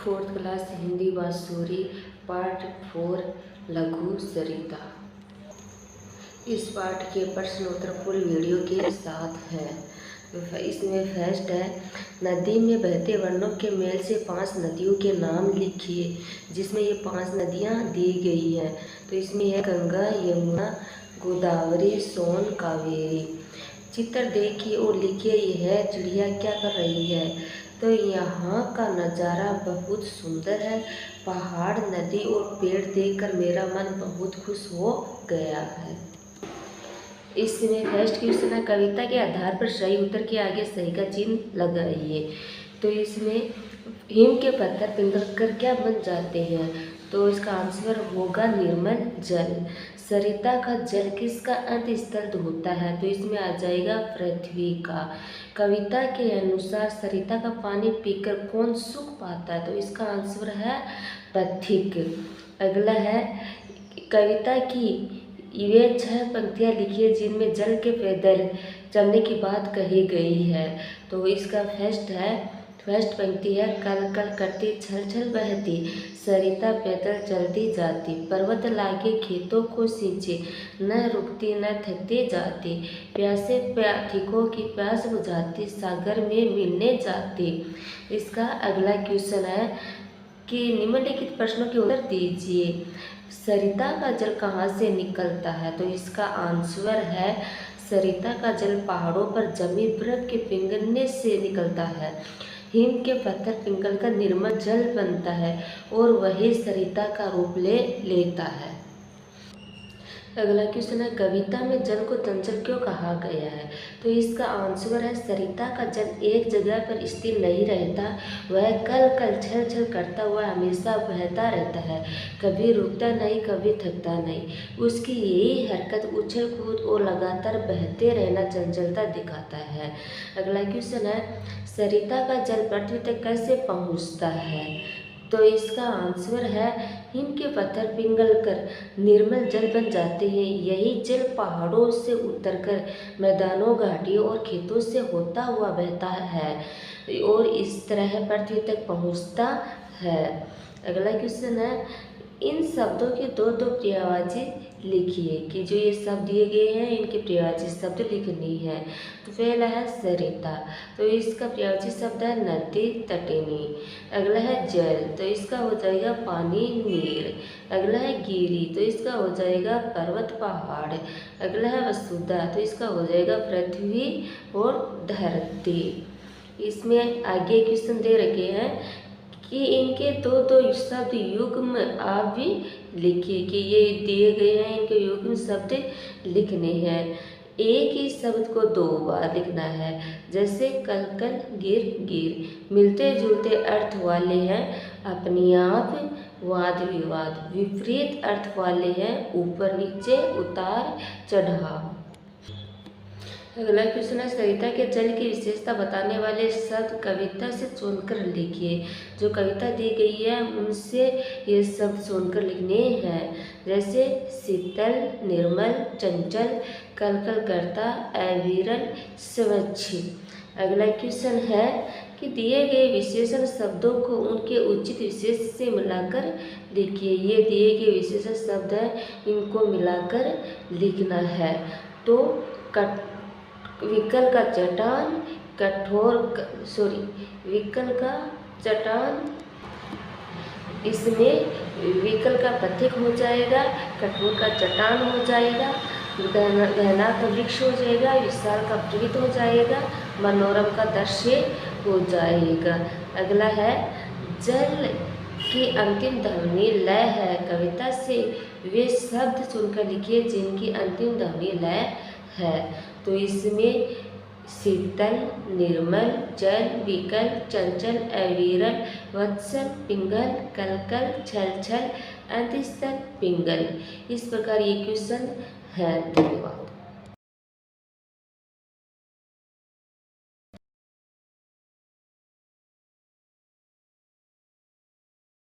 Fourth class Hindi बांसुरी part 4 लघु सरिता। इस पाठ के प्रश्न उत्तर फुल वीडियो के साथ है। इसमें फर्स्ट है, नदी में बहते वर्णों के मेल से 5 नदियों के नाम लिखिए। जिसमें ये 5 नदियाँ दी गई हैं। तो इसमें है गंगा, यमुना, गोदावरी, सोन, कावेरी। चित्र देखिए और लिखिए यह चिड़िया क्या कर रही है। तो यहाँ का नज़ारा बहुत सुंदर है। पहाड़, नदी और पेड़ देखकर मेरा मन बहुत खुश हो गया है। इसमें फर्स्ट क्वेश्चन है, कविता के आधार पर सही उत्तर के आगे सही का चिन्ह लगाइए। तो इसमें हिम के पत्थर पिघलकर क्या बन जाते हैं। तो इसका आंसर होगा निर्मल जल। सरिता का जल किसका अंत स्थल होता है। तो इसमें आ जाएगा पृथ्वी का। कविता के अनुसार सरिता का पानी पीकर कौन सुख पाता है। तो इसका आंसर है पथिक। अगला है, कविता की वे 6 पंक्तियाँ लिखिए जिनमें जल के पैदल चलने की बात कही गई है। तो इसका फर्स्ट पंक्ति है, कल कल करती छल छल बहती सरिता पैदल चलती जाती, पर्वत लागे खेतों को सींचे, न रुकती न थकती जाती, प्यासे पथिकों की प्यास बुझाती, सागर में मिलने जाती। इसका अगला क्वेश्चन है कि निम्नलिखित प्रश्नों के उत्तर दीजिए। सरिता का जल कहाँ से निकलता है। तो इसका आंसर है, सरिता का जल पहाड़ों पर जमी बर्फ के पिघलने से निकलता है। हिम के पत्थर पिघलकर निर्मल जल बनता है और वही सरिता का रूप लेता है। अगला क्वेश्चन है, कविता में जल को चंचल क्यों कहा गया है। तो इसका आंसर है, सरिता का जल एक जगह पर स्थिर नहीं रहता। वह कल कल छल छल करता हुआ हमेशा बहता रहता है, कभी रुकता नहीं कभी थकता नहीं। उसकी यही हरकत उछल कूद और लगातार बहते रहना चंचलता दिखाता है। अगला क्वेश्चन है, सरिता का जल पृथ्वी तक कैसे पहुँचता है। तो इसका आंसर है, हिम के पत्थर पिघलकर निर्मल जल बन जाते हैं। यही जल पहाड़ों से उतरकर मैदानों, घाटियों और खेतों से होता हुआ बहता है और इस तरह पृथ्वी तक पहुंचता है। अगला क्वेश्चन है, इन शब्दों के दो पर्यायवाची लिखिए। कि जो ये शब्द दिए गए हैं इनके पर्यायवाची शब्द लिखनी है। तो पहला है सरिता, तो इसका पर्यायवाची शब्द है नदी, तटिनी। अगला है जल, तो इसका हो जाएगा पानी, नीर। अगला है गिरी, तो इसका हो जाएगा पर्वत, पहाड़। अगला है वसुधा, तो इसका हो जाएगा पृथ्वी और धरती। इसमें आगे क्वेश्चन दे रखे हैं कि इनके दो शब्द युग्म आप भी लिखिए। कि ये दिए गए हैं, इनके युग्म शब्द लिखने हैं। एक ही शब्द को 2 बार लिखना है। जैसे कल कल, गिर गिर मिलते जुलते अर्थ वाले हैं, अपने आप, वाद विवाद। विपरीत अर्थ वाले हैं, ऊपर नीचे, उतार चढ़ाव। अगला क्वेश्चन है, सरिता के जल की विशेषता बताने वाले शब्द कविता से चुनकर लिखिए। जो कविता दी गई है उनसे ये शब्द चुनकर लिखने हैं। जैसे शीतल, निर्मल, चंचल, कलकल करता, अविरल, स्वच्छ। अगला क्वेश्चन है कि दिए गए विशेषण शब्दों को उनके उचित विशेष से मिलाकर लिखिए। ये दिए गए विशेषण शब्द हैं, इनको मिलाकर लिखना है। तो विकल का चट्टान, विकल का चट्टान, इसमें विकल का पथिक हो जाएगा, कठोर का चट्टान हो जाएगा, गहना का वृक्ष हो जाएगा, विशाल का वृत्त हो जाएगा, मनोरम का दृश्य हो जाएगा। अगला है, जल की अंतिम ध्वनि लय है। कविता से वे शब्द चुनकर लिखिए जिनकी अंतिम ध्वनि लय है। तो इसमें शीतल, निर्मल, जल, विकल, चंचल, अविरल, वत्सल, पिंगल, कलकल, छल छल, अंतस्थल, पिंगल। इस प्रकार ये क्वेश्चन है। धन्यवाद।